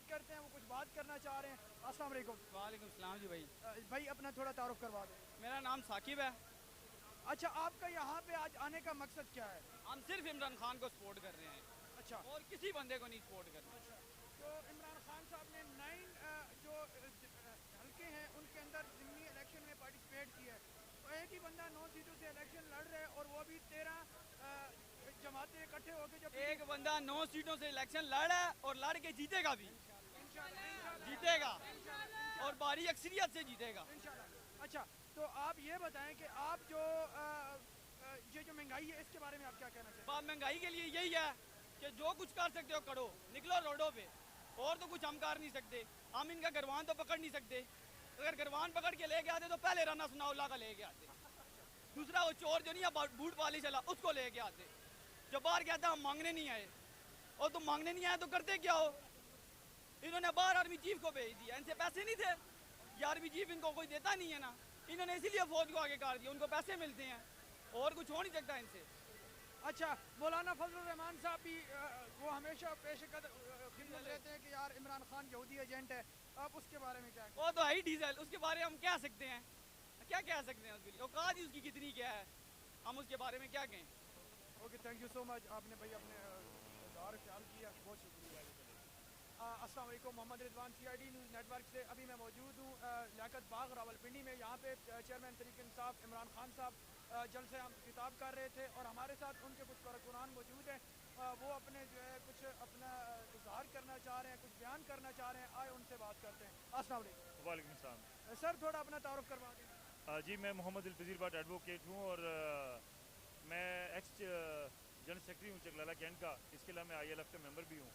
بات کرتے ہیں, وہ کچھ بات کرنا چاہ رہے ہیں. السلام علیکم. وعلیکم السلام جی بھائی. بھائی اپنا تھوڑا تعارف کروا دیں. میرا نام ثاقب ہے. اچھا, آپ کا یہاں پہ آج آنے کا مقصد کیا ہے؟ ہم صرف عمران خان کو سپورٹ کر رہے ہیں اچھا اور کسی بندے کو نہیں سپورٹ کرنا. اچھا, تو عمران خان صاحب نے 9 جو حلقے ہیں ان کے اندر ضمنی الیکشن میں پارٹیسپیٹ کیا ہے. تو ایک ہی بندہ 9 سیٹوں سے الیکشن لڑ رہا ہے اور وہ بھی 13 جماعتیں اکٹھے ہو کے جو ایک بندہ 9 سیٹوں سے الیکشن لڑ ہے اور لڑ کے جیتے گا بھی, جیتے گا اور بھاری اکثریت سے جیتے گا. اچھا, تو آپ یہ بتائیں کہ آپ جو یہ جو مہنگائی ہے اس کے بارے میں آپ کیا کہنا چاہیں گے؟ مہنگائی کے لیے یہی ہے کہ جو کچھ کر سکتے ہو کرو, نکلو روڈوں پہ, اور تو کچھ ہم کر نہیں سکتے. ہم ان کا گروان تو پکڑ نہیں سکتے. اگر گروان پکڑ کے لے کے آتے تو پہلے رانا ثناء اللہ کا لے کے آتے. دوسرا وہ چور جو نہیں ہے بوٹ پالش والا, اس کو لے کے آتے. جو باہر کہتا ہم مانگنے نہیں آئے, اور تم مانگنے نہیں آئے تو کرتے کیا ہو؟ انہوں نے باہر آرمی چیف کو بھیج دیا. ان سے پیسے نہیں تھے, یہ آرمی چیف ان کو کوئی دیتا نہیں ہے نا, انہوں نے اسی لیے فوج کو آگے کر دیا. ان کو پیسے ملتے ہیں اور کچھ ہو نہیں سکتا ان سے. اچھا, مولانا فضل الرحمان صاحب بھی وہ ہمیشہ پیش خدمت رہتے ہیں کہ یار عمران خان یہودی ایجنٹ ہے. آپ اس کے بارے میں کیا کہیں؟ وہ تو ہے ہی ڈیزل, اس کے بارے میں ہم کہہ سکتے ہیں, کیا کہہ سکتے ہیں اس کے لیے؟ اوقات ہی اس کی کتنی کیا ہے, ہم اس کے بارے میں کیا کہیں؟ اوکے, تھینک یو سو مچ. آپ نے بھائی اپنے ادار خیال کیا, بہت شکریہ. السلام علیکم, Muhammad Rizwan C I D news network سے. ابھی میں موجود ہوں لیاقت باغ راولپنڈی میں. یہاں پہ چیئرمین طریق انصاف عمران خان صاحب جلسے ہم خطاب کر رہے تھے اور ہمارے ساتھ ان کے کچھ کارکنان موجود ہیں. وہ اپنے جو ہے کچھ اپنا اظہار کرنا چاہ رہے ہیں, کچھ بیان کرنا چاہ رہے ہیں. آئے ان سے بات کرتے ہیں. السلام علیکم. وعلیکم السلام. سر تھوڑا اپنا تعارف کروا دیں. جی, میں محمد الفضیل بٹ ایڈوکیٹ ہوں اور میں ایکس جنرل سیکرٹری ہوں چکلالہ کینٹ کا. اس کے علاوہ میں آئی ایل ایف کا ممبر بھی ہوں.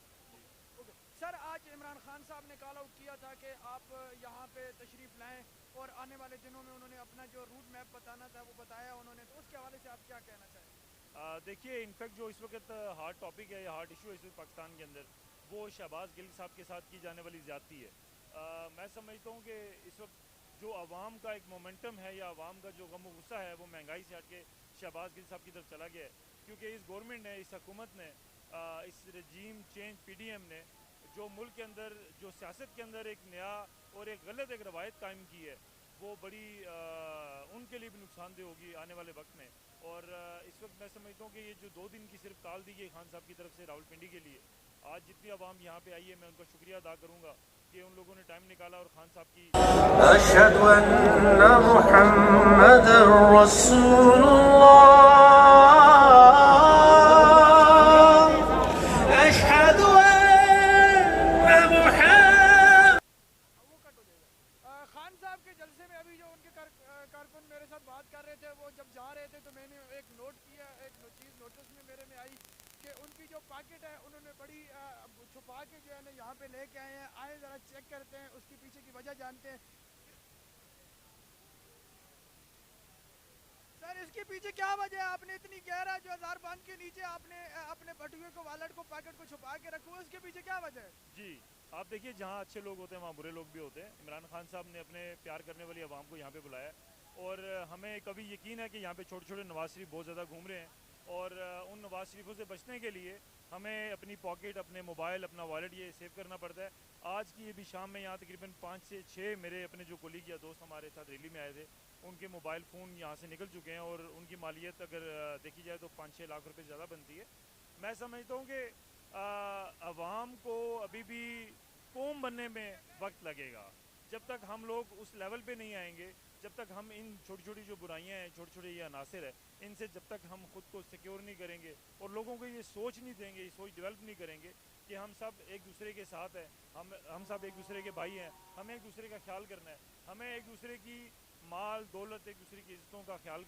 اوکے سر, آج عمران خان صاحب نے کال آؤٹ کیا تھا کہ آپ یہاں پہ تشریف لائیں اور آنے والے دنوں میں انہوں نے اپنا جو روٹ میپ بتانا تھا وہ بتایا انہوں نے. تو اس کے حوالے سے آپ کیا کہنا چاہیں گے؟ دیکھیے, انفیکٹ جو اس وقت ہارڈ ٹاپک ہے یا ہارڈ ایشو ہے اس وقت پاکستان کے اندر, وہ شہباز گل صاحب کے ساتھ کی جانے والی زیادتی ہے. میں سمجھتا ہوں کہ اس وقت جو عوام کا ایک مومنٹم ہے یا عوام کا جو غم و غصہ ہے وہ مہنگائی سے ہٹ کے شہباز گل صاحب کی طرف چلا گیا ہے. کیونکہ اس گورنمنٹ نے, اس حکومت نے, اس regime change P D M نے جو ملک کے اندر جو سیاست کے اندر ایک نیا اور ایک غلط ایک روایت قائم کی ہے, وہ بڑی ان کے لیے بھی نقصان دہ ہوگی آنے والے وقت میں. اور اس وقت میں سمجھتا ہوں کہ یہ جو 2 دن کی صرف ٹال دی گئی خان صاحب کی طرف سے راولپنڈی کے لیے, آج جتنی عوام یہاں پہ آئی ہے میں ان کا شکریہ ادا کروں گا کہ ان لوگوں نے ٹائم نکالا اور خان صاحب کی اشہد ان محمد رسول اللہ, اشہد ان محمد. خان صاحب کے جلسے میں ابھی جو ان کے کارکن میرے ساتھ بات کر رہے تھے, وہ جب جا رہے تھے تو میں نے ایک نوٹ کیا, ایک چیز نوٹس میں میرے میں آئی کہ ان کی جو پاکٹ ہے انہوں نے بڑی چھپا کے جو ہے نا یہاں پہ لے کے آئے ہیں. آئے ذرا چیک کرتے ہیں, اس کے پیچھے کی وجہ جانتے ہیں. سر اس کے پیچھے کیا وجہ ہے؟ آپ نے اتنی گہرا جو ہزار بند کے نیچے آپ نے اپنے بٹوے کو, والٹ کو, پاکٹ کو چھپا کے رکھو, اس کے پیچھے کیا وجہ ہے؟ جی, آپ دیکھیے, جہاں اچھے لوگ ہوتے ہیں وہاں برے لوگ بھی ہوتے ہیں. عمران خان صاحب نے اپنے پیار کرنے والی عوام کو یہاں پہ بلایا اور ہمیں کبھی یقین ہے کہ یہاں پہ چھوٹے چھوٹے نواز شریف بہت زیادہ گھوم رہے ہیں, اور ان نواز شریفوں سے بچنے کے لیے ہمیں اپنی پاکٹ, اپنے موبائل, اپنا والٹ یہ سیو کرنا پڑتا ہے. آج کی یہ بھی شام میں یہاں تقریباً 5 سے 6 میرے اپنے جو کولیگ یا دوست ہمارے ساتھ ریلی میں آئے تھے, ان کے موبائل فون یہاں سے نکل چکے ہیں اور ان کی مالیت اگر دیکھی جائے تو 5-6 لاکھ روپے زیادہ بنتی ہے. میں سمجھتا ہوں کہ عوام کو ابھی بھی قوم بننے میں وقت لگے گا. جب تک ہم لوگ اس لیول پہ نہیں آئیں گے, جب تک ہم ان چھوٹی چھوٹی جو برائیاں ہیں, چھوٹے چھوٹے یہ عناصر ہیں, ان سے جب تک ہم خود کو سیکیور نہیں کریں گے اور لوگوں کو یہ سوچ نہیں دیں گے, یہ سوچ ڈیولپ نہیں کریں گے کہ ہم سب ایک دوسرے کے ساتھ ہیں, ہم سب ایک دوسرے کے بھائی ہیں, ہمیں ایک دوسرے کا خیال کرنا ہے, ہمیں ایک دوسرے کی مال دولت, ایک دوسرے کی عزتوں کا خیال